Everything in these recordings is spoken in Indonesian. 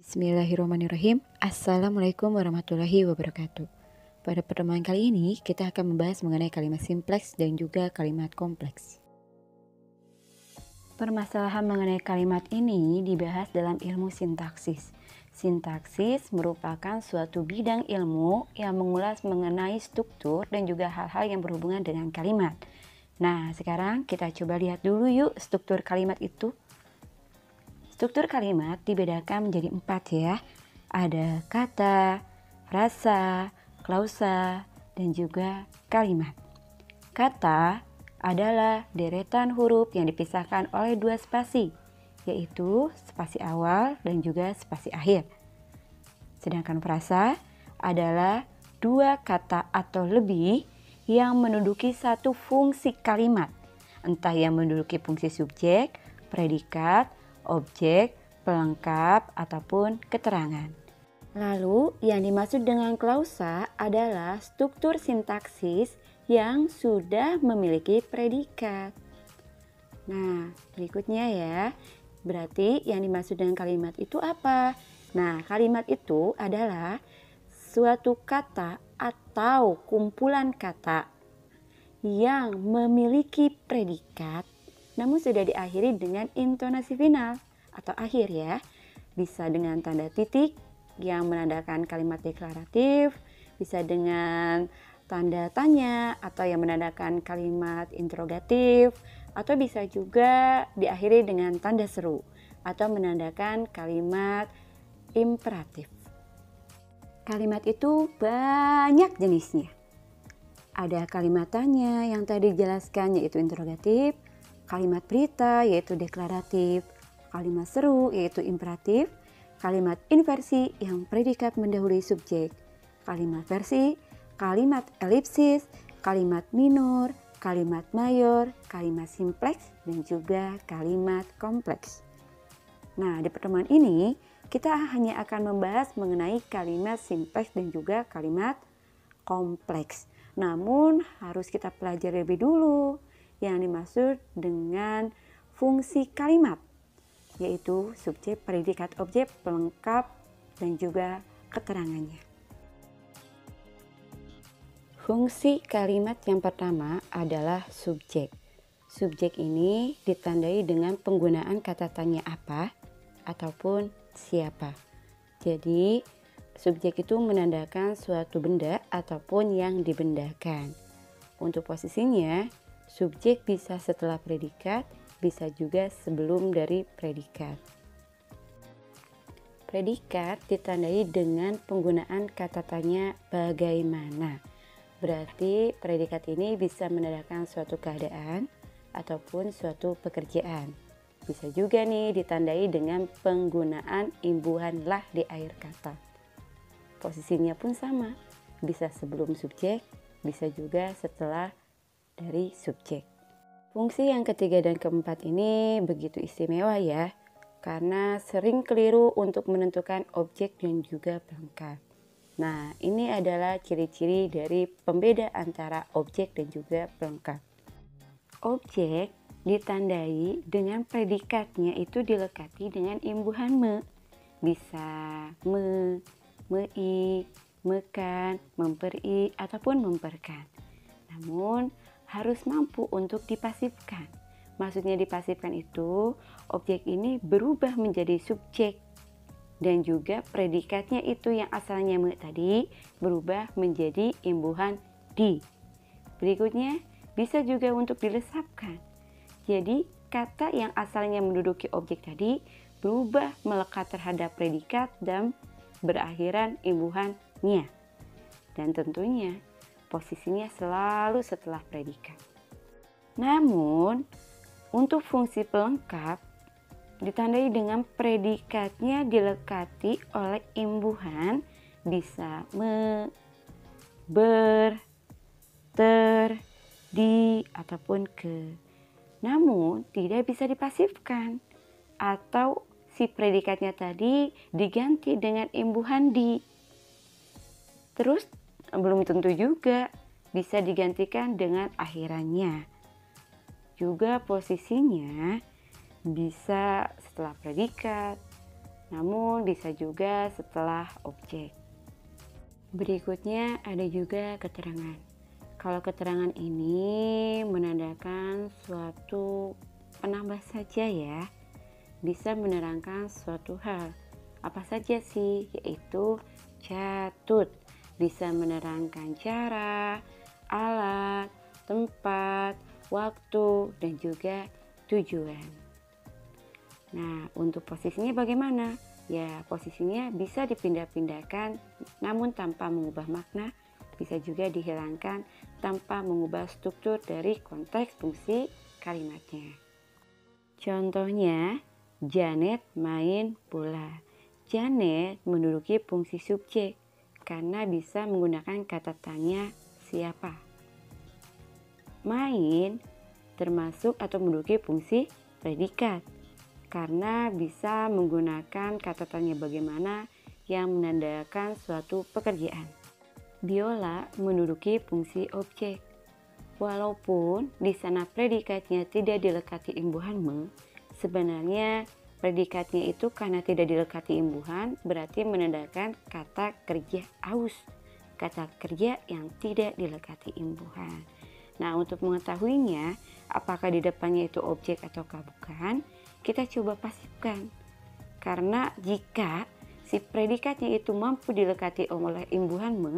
Bismillahirrahmanirrahim. Assalamualaikum warahmatullahi wabarakatuh. Pada pertemuan kali ini kita akan membahas mengenai kalimat simpleks dan juga kalimat kompleks. Permasalahan mengenai kalimat ini dibahas dalam ilmu sintaksis. Sintaksis merupakan suatu bidang ilmu yang mengulas mengenai struktur dan juga hal-hal yang berhubungan dengan kalimat. Nah, sekarang kita coba lihat dulu yuk struktur kalimat itu. Struktur kalimat dibedakan menjadi 4 ya. Ada kata, frasa, klausa, dan juga kalimat. Kata adalah deretan huruf yang dipisahkan oleh 2 spasi, yaitu spasi awal dan juga spasi akhir. Sedangkan frasa adalah 2 kata atau lebih yang menduduki satu fungsi kalimat, entah yang menduduki fungsi subjek, predikat, objek, pelengkap, ataupun keterangan. Lalu yang dimaksud dengan klausa adalah struktur sintaksis yang sudah memiliki predikat. Nah, berikutnya ya. Berarti yang dimaksud dengan kalimat itu apa? Nah, kalimat itu adalah suatu kata atau kumpulan kata yang memiliki predikat namun sudah diakhiri dengan intonasi final atau akhir ya. Bisa dengan tanda titik yang menandakan kalimat deklaratif, bisa dengan tanda tanya atau yang menandakan kalimat interrogatif, atau bisa juga diakhiri dengan tanda seru atau menandakan kalimat imperatif. Kalimat itu banyak jenisnya. Ada kalimat tanya yang tadi dijelaskan yaitu interrogatif, kalimat berita yaitu deklaratif, kalimat seru yaitu imperatif, kalimat inversi yang predikat mendahului subjek, kalimat versi, kalimat elipsis, kalimat minor, kalimat mayor, kalimat simpleks, dan juga kalimat kompleks. Nah, di pertemuan ini kita hanya akan membahas mengenai kalimat simpleks dan juga kalimat kompleks. Namun harus kita pelajari lebih dulu yang dimaksud dengan fungsi kalimat, yaitu subjek, predikat, objek, pelengkap, dan juga keterangannya. Fungsi kalimat yang pertama adalah subjek. Subjek ini ditandai dengan penggunaan kata tanya apa ataupun siapa. Jadi, subjek itu menandakan suatu benda ataupun yang dibendakan. Untuk posisinya, subjek bisa setelah predikat, bisa juga sebelum dari predikat. Predikat ditandai dengan penggunaan kata tanya bagaimana. Berarti predikat ini bisa menandakan suatu keadaan ataupun suatu pekerjaan. Bisa juga nih ditandai dengan penggunaan imbuhan lah di akhir kata. Posisinya pun sama, bisa sebelum subjek, bisa juga setelah dari subjek. Fungsi yang ketiga dan keempat ini begitu istimewa ya, karena sering keliru untuk menentukan objek dan juga pelengkap. Nah, ini adalah ciri-ciri dari pembeda antara objek dan juga pelengkap. Objek ditandai dengan predikatnya itu dilekati dengan imbuhan me. Bisa me, mei, mekan, memperi, ataupun memperkan. Namun harus mampu untuk dipasifkan. Maksudnya dipasifkan itu objek ini berubah menjadi subjek dan juga predikatnya itu yang asalnya me tadi berubah menjadi imbuhan di. Berikutnya bisa juga untuk dilesapkan. Jadi kata yang asalnya menduduki objek tadi berubah melekat terhadap predikat dan berakhiran imbuhannya. Dan tentunya posisinya selalu setelah predikat. Namun, untuk fungsi pelengkap ditandai dengan predikatnya dilekati oleh imbuhan bisa me, ber, ter, di, ataupun ke. Namun, tidak bisa dipasifkan atau si predikatnya tadi diganti dengan imbuhan di. Terus belum tentu juga bisa digantikan dengan akhirannya. Juga posisinya bisa setelah predikat, namun bisa juga setelah objek. Berikutnya ada juga keterangan. Kalau keterangan ini menandakan suatu penambah saja ya, bisa menerangkan suatu hal. Apa saja sih? Yaitu catut, bisa menerangkan cara, alat, tempat, waktu, dan juga tujuan. Nah, untuk posisinya bagaimana? Ya, posisinya bisa dipindah-pindahkan namun tanpa mengubah makna, bisa juga dihilangkan tanpa mengubah struktur dari konteks fungsi kalimatnya. Contohnya, Janet main bola. Janet menduduki fungsi subjek karena bisa menggunakan kata tanya siapa. Main termasuk atau menduduki fungsi predikat karena bisa menggunakan kata tanya bagaimana yang menandakan suatu pekerjaan. Biola menduduki fungsi objek. Walaupun di sana predikatnya tidak dilekati imbuhan me, sebenarnya predikatnya itu karena tidak dilekati imbuhan berarti menandakan kata kerja aus, kata kerja yang tidak dilekati imbuhan. Nah, untuk mengetahuinya apakah di depannya itu objek ataukah bukan, kita coba pasifkan. Karena jika si predikatnya itu mampu dilekati oleh imbuhan me,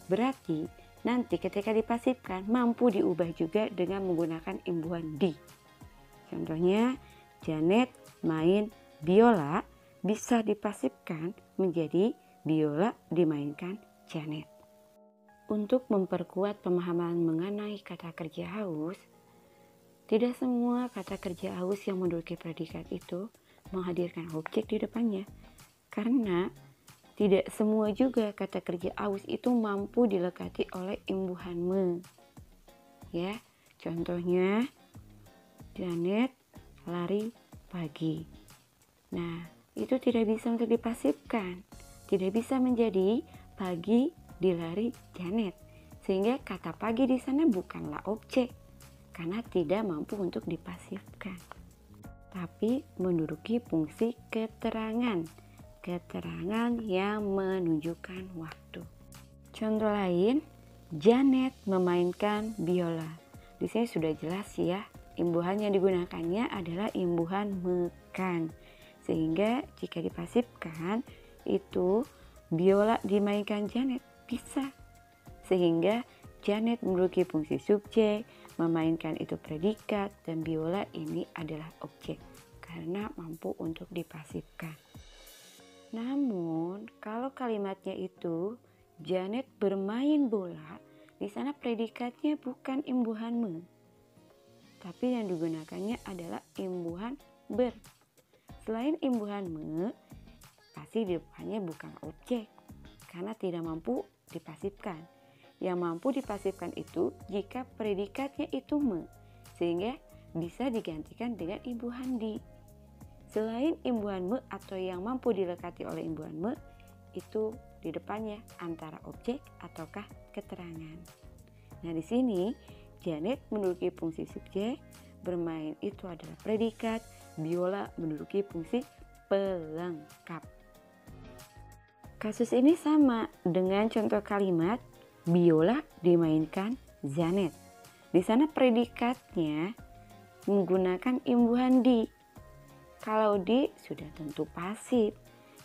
berarti nanti ketika dipasifkan mampu diubah juga dengan menggunakan imbuhan di. Contohnya, Janet main biola bisa dipasifkan menjadi biola dimainkan Janet. Untuk memperkuat pemahaman mengenai kata kerja aus, tidak semua kata kerja aus yang menduduki predikat itu menghadirkan objek di depannya. Karena tidak semua juga kata kerja aus itu mampu dilekati oleh imbuhan me. Ya, contohnya Janet lari pagi. Nah, itu tidak bisa untuk dipasifkan. Tidak bisa menjadi pagi dilari Janet. Sehingga kata pagi di sana bukanlah objek karena tidak mampu untuk dipasifkan. Tapi menduduki fungsi keterangan. Keterangan yang menunjukkan waktu. Contoh lain, Janet memainkan biola. Di sini sudah jelas ya, imbuhan yang digunakannya adalah imbuhan mekan. Sehingga jika dipasifkan, itu biola dimainkan Janet bisa. Sehingga Janet menduduki fungsi subjek, memainkan itu predikat, dan biola ini adalah objek karena mampu untuk dipasifkan. Namun, kalau kalimatnya itu Janet bermain bola, di sana predikatnya bukan imbuhan me, tapi yang digunakannya adalah imbuhan ber. Selain imbuhan me, pasti di depannya bukan objek karena tidak mampu dipasifkan. Yang mampu dipasifkan itu jika predikatnya itu me, sehingga bisa digantikan dengan imbuhan di. Selain imbuhan me atau yang mampu dilekati oleh imbuhan me, itu di depannya antara objek ataukah keterangan. Nah, di sini Janet menduduki fungsi subjek, bermain itu adalah predikat, biola menduduki fungsi pelengkap. Kasus ini sama dengan contoh kalimat biola dimainkan Janet. Di sana predikatnya menggunakan imbuhan di. Kalau di sudah tentu pasif,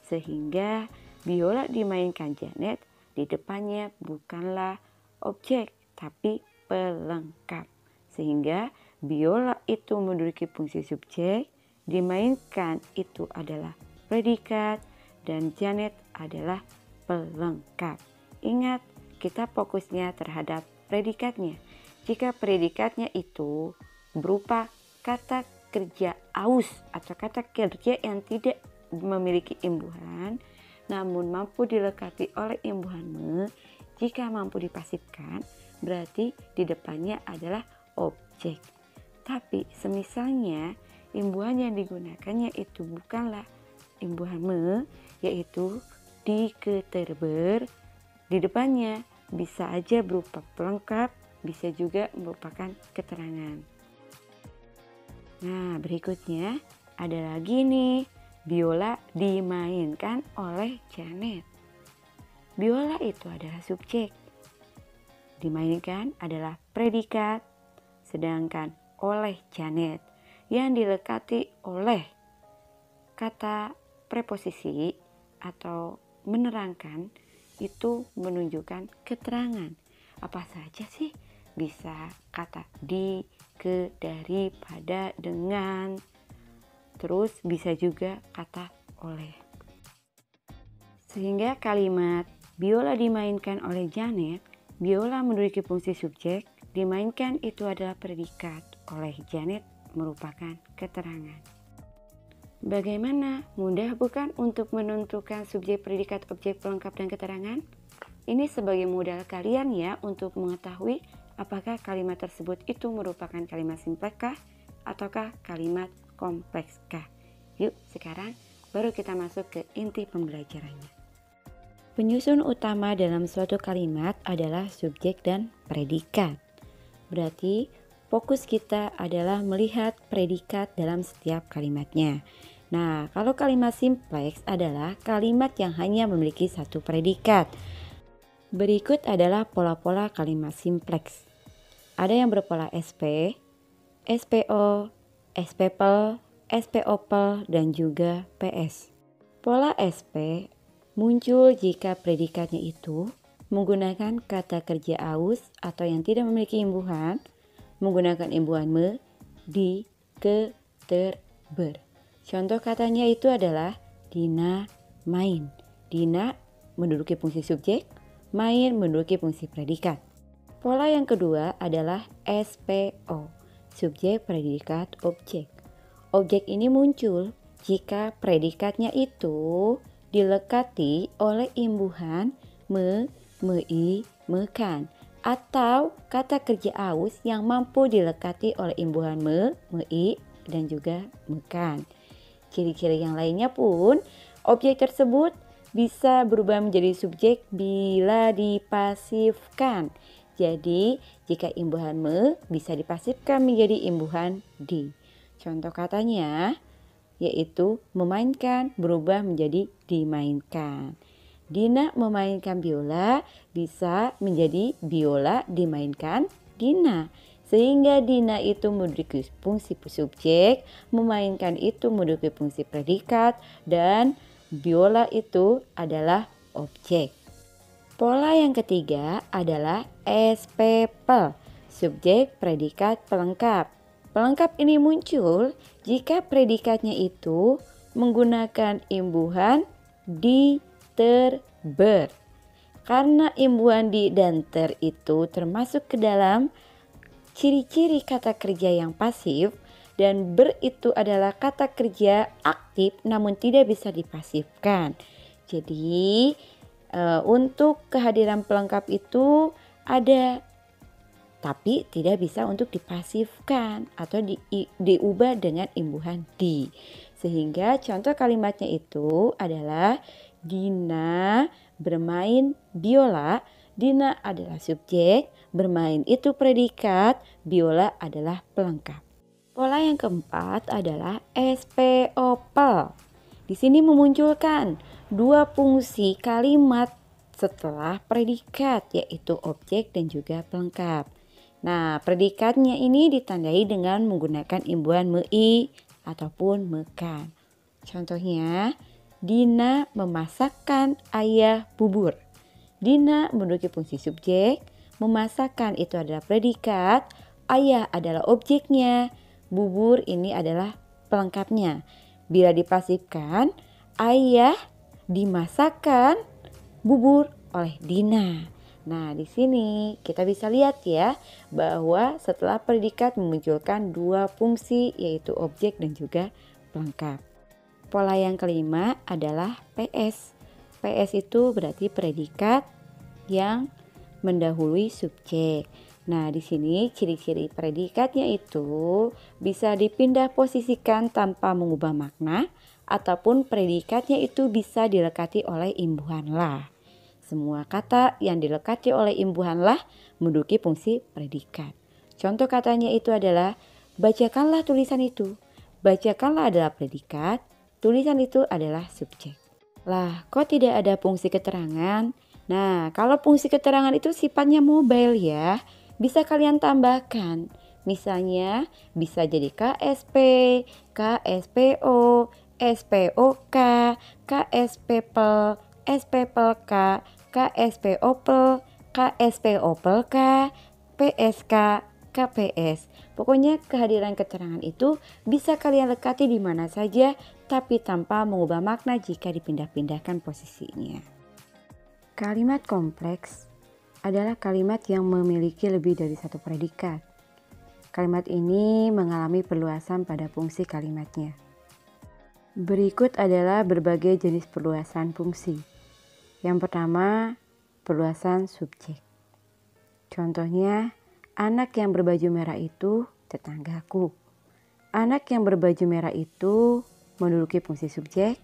sehingga biola dimainkan Janet di depannya bukanlah objek tapi pelengkap. Sehingga biola itu menduduki fungsi subjek, dimainkan itu adalah predikat, dan Janet adalah pelengkap. Ingat, kita fokusnya terhadap predikatnya. Jika predikatnya itu berupa kata kerja aus atau kata kerja yang tidak memiliki imbuhan namun mampu dilekati oleh imbuhan me, jika mampu dipasifkan berarti di depannya adalah objek. Tapi semisalnya imbuhan yang digunakannya itu bukanlah imbuhan me, yaitu diketerber, di depannya bisa aja berupa pelengkap, bisa juga merupakan keterangan. Nah, berikutnya ada lagi nih Biola dimainkan oleh Janet. Biola itu adalah subjek. Dimainkan adalah predikat, sedangkan oleh Janet yang dilekati oleh kata preposisi atau menerangkan itu menunjukkan keterangan. Apa saja sih? Bisa kata di, ke, dari, pada, dengan. Terus bisa juga kata oleh. Sehingga kalimat biola dimainkan oleh Janet, biola menduduki fungsi subjek, dimainkan itu adalah predikat, oleh Janet merupakan keterangan. Bagaimana? Mudah bukan untuk menentukan subjek, predikat, objek, pelengkap, dan keterangan? Ini sebagai modal kalian ya untuk mengetahui apakah kalimat tersebut itu merupakan kalimat simplekkah ataukah kalimat komplekskah. Yuk sekarang baru kita masuk ke inti pembelajarannya. Penyusun utama dalam suatu kalimat adalah subjek dan predikat. Berarti fokus kita adalah melihat predikat dalam setiap kalimatnya. Nah, kalau kalimat simpleks adalah kalimat yang hanya memiliki satu predikat. Berikut adalah pola-pola kalimat simpleks. Ada yang berpola SP, SPO, SPPL, SPOPL, dan juga PS. Pola SP muncul jika predikatnya itu menggunakan kata kerja aus atau yang tidak memiliki imbuhan, menggunakan imbuhan me, di, ke, ter, ber. Contoh katanya itu adalah Dina main. Dina menduduki fungsi subjek, main menduduki fungsi predikat. Pola yang kedua adalah SPO, subjek, predikat, objek. Objek ini muncul jika predikatnya itu dilekati oleh imbuhan me, mei, mekan, atau kata kerja aus yang mampu dilekati oleh imbuhan me, mei, dan juga mekan. Ciri-ciri yang lainnya pun, objek tersebut bisa berubah menjadi subjek bila dipasifkan. Jadi, jika imbuhan me bisa dipasifkan menjadi imbuhan di. Contoh katanya yaitu memainkan berubah menjadi dimainkan. Dina memainkan biola bisa menjadi biola dimainkan Dina. Sehingga Dina itu menduduki fungsi subjek, memainkan itu menduduki fungsi predikat, dan biola itu adalah objek. Pola yang ketiga adalah SPPL, subjek, predikat, pelengkap. Pelengkap ini muncul jika predikatnya itu menggunakan imbuhan di, ter, ber. Karena imbuhan di dan ter itu termasuk ke dalam ciri-ciri kata kerja yang pasif, dan ber itu adalah kata kerja aktif namun tidak bisa dipasifkan. Jadi untuk kehadiran pelengkap itu ada, tapi tidak bisa untuk dipasifkan atau diubah dengan imbuhan di. Sehingga contoh kalimatnya itu adalah Dina bermain biola. Dina adalah subjek, bermain itu predikat, biola adalah pelengkap. Pola yang keempat adalah SPOPL. Di sini memunculkan dua fungsi kalimat setelah predikat, yaitu objek dan juga pelengkap. Nah, predikatnya ini ditandai dengan menggunakan imbuhan mei ataupun mekan. Contohnya, Dina memasakkan ayah bubur. Dina menduduki fungsi subjek, memasakkan itu adalah predikat, ayah adalah objeknya, bubur ini adalah pelengkapnya. Bila dipasifkan, ayah dimasakkan bubur oleh Dina. Nah, di sini kita bisa lihat ya bahwa setelah predikat memunculkan dua fungsi yaitu objek dan juga pelengkap. Pola yang kelima adalah PS. PS itu berarti predikat yang mendahului subjek. Nah, di sini ciri-ciri predikatnya itu bisa dipindah posisikan tanpa mengubah makna, ataupun predikatnya itu bisa dilekati oleh imbuhan lah. Semua kata yang dilekati oleh imbuhan lah menduduki fungsi predikat. Contoh katanya itu adalah bacakanlah tulisan itu. Bacakanlah adalah predikat, tulisan itu adalah subjek. Lah, kok tidak ada fungsi keterangan? Nah, kalau fungsi keterangan itu sifatnya mobile ya, bisa kalian tambahkan. Misalnya bisa jadi KSP, KSPO, SPOK, KSPPL, SPPLK, KSPOPL, KSPOPLK, PSK, KPS. Pokoknya kehadiran keterangan itu bisa kalian lekati di mana saja, tapi tanpa mengubah makna jika dipindah-pindahkan posisinya. Kalimat kompleks adalah kalimat yang memiliki lebih dari satu predikat. Kalimat ini mengalami perluasan pada fungsi kalimatnya. Berikut adalah berbagai jenis perluasan fungsi. Yang pertama, perluasan subjek. Contohnya, anak yang berbaju merah itu tetanggaku. Anak yang berbaju merah itu menduduki fungsi subjek,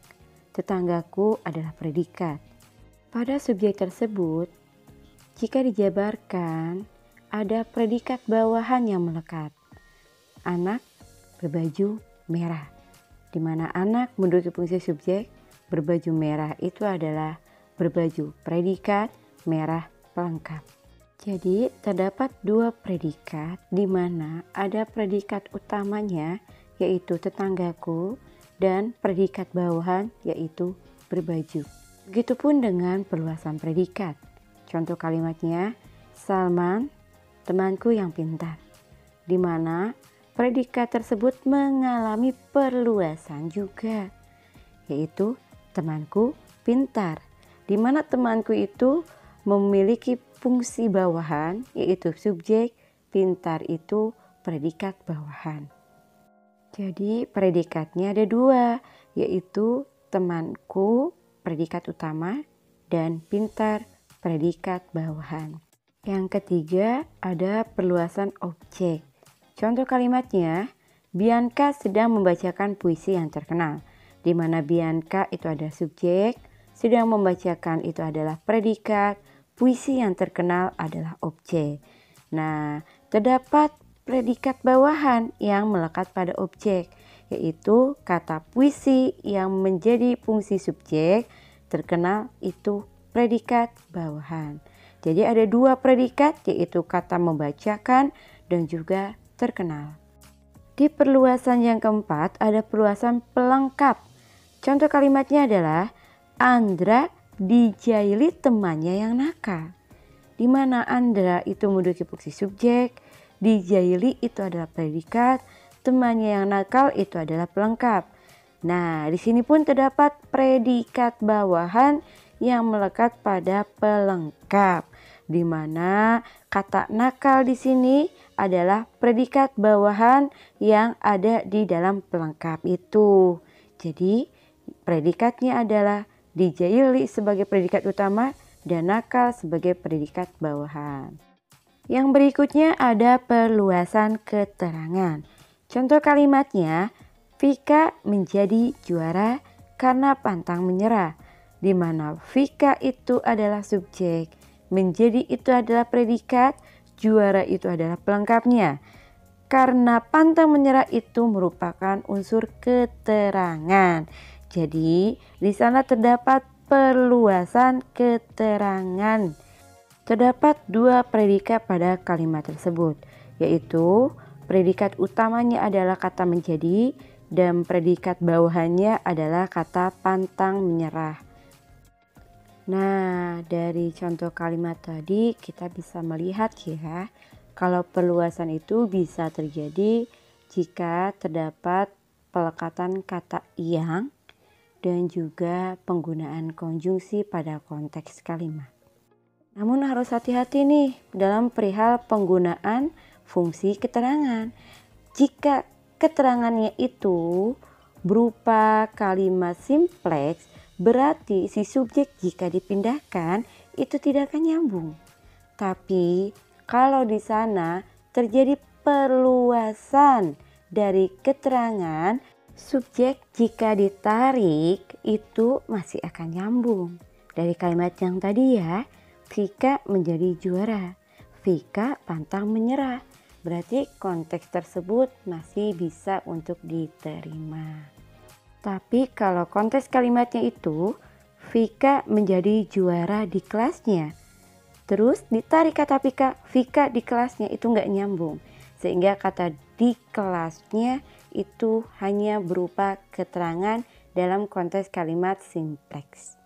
tetanggaku adalah predikat. Pada subjek tersebut, jika dijabarkan, ada predikat bawahan yang melekat. Anak berbaju merah, di mana anak menduduki fungsi subjek, berbaju merah itu adalah berbaju predikat, merah pelengkap. Jadi terdapat dua predikat di mana ada predikat utamanya yaitu tetanggaku dan predikat bawahan yaitu berbaju. Begitupun dengan perluasan predikat. Contoh kalimatnya, Salman temanku yang pintar, di mana predikat tersebut mengalami perluasan juga, yaitu temanku pintar, di mana temanku itu memiliki fungsi bawahan, yaitu subjek, pintar itu predikat bawahan. Jadi predikatnya ada dua, yaitu temanku predikat utama dan pintar predikat bawahan. Yang ketiga ada perluasan objek. Contoh kalimatnya, Bianca sedang membacakan puisi yang terkenal, di mana Bianca itu ada subjek, sedang membacakan itu adalah predikat, puisi yang terkenal adalah objek. Nah, terdapat predikat bawahan yang melekat pada objek, yaitu kata puisi yang menjadi fungsi subjek, terkenal itu predikat bawahan. Jadi ada dua predikat, yaitu kata membacakan dan juga terkenal. Di perluasan yang keempat ada perluasan pelengkap. Contoh kalimatnya adalah Andra dijaili temannya yang nakal. Di mana Andra itu menduduki fungsi subjek, dijaili itu adalah predikat, temannya yang nakal itu adalah pelengkap. Nah, di sini pun terdapat predikat bawahan yang melekat pada pelengkap, di mana kata nakal di sini adalah predikat bawahan yang ada di dalam pelengkap itu. Jadi predikatnya adalah dijaili sebagai predikat utama dan nakal sebagai predikat bawahan. Yang berikutnya ada perluasan keterangan. Contoh kalimatnya, Vika menjadi juara karena pantang menyerah, di mana Vika itu adalah subjek, menjadi itu adalah predikat, juara itu adalah pelengkapnya. Karena pantang menyerah itu merupakan unsur keterangan. Jadi di sana terdapat perluasan keterangan. Terdapat dua predikat pada kalimat tersebut, yaitu predikat utamanya adalah kata menjadi dan predikat bawahannya adalah kata pantang menyerah. Nah, dari contoh kalimat tadi kita bisa melihat ya, kalau perluasan itu bisa terjadi jika terdapat pelekatan kata yang dan juga penggunaan konjungsi pada konteks kalimat. Namun harus hati-hati nih dalam perihal penggunaan fungsi keterangan. Jika keterangannya itu berupa kalimat simpleks, berarti si subjek jika dipindahkan itu tidak akan nyambung. Tapi kalau di sana terjadi perluasan dari keterangan, subjek jika ditarik itu masih akan nyambung. Dari kalimat yang tadi ya, Vika menjadi juara, Vika pantang menyerah. Berarti konteks tersebut masih bisa untuk diterima. Tapi kalau kontes kalimatnya itu Vika menjadi juara di kelasnya, terus ditarik kata Vika di kelasnya, itu nggak nyambung. Sehingga kata di kelasnya itu hanya berupa keterangan dalam konteks kalimat simpleks.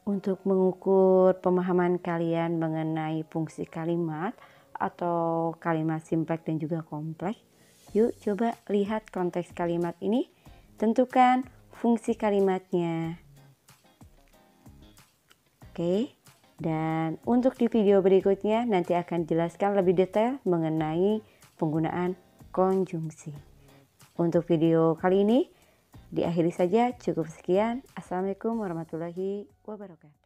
Untuk mengukur pemahaman kalian mengenai fungsi kalimat atau kalimat simpleks dan juga kompleks, yuk coba lihat konteks kalimat ini, tentukan fungsi kalimatnya. Oke. Dan untuk di video berikutnya nanti akan jelaskan lebih detail mengenai penggunaan konjungsi. Untuk video kali ini diakhiri saja, cukup sekian. Assalamualaikum warahmatullahi wabarakatuh.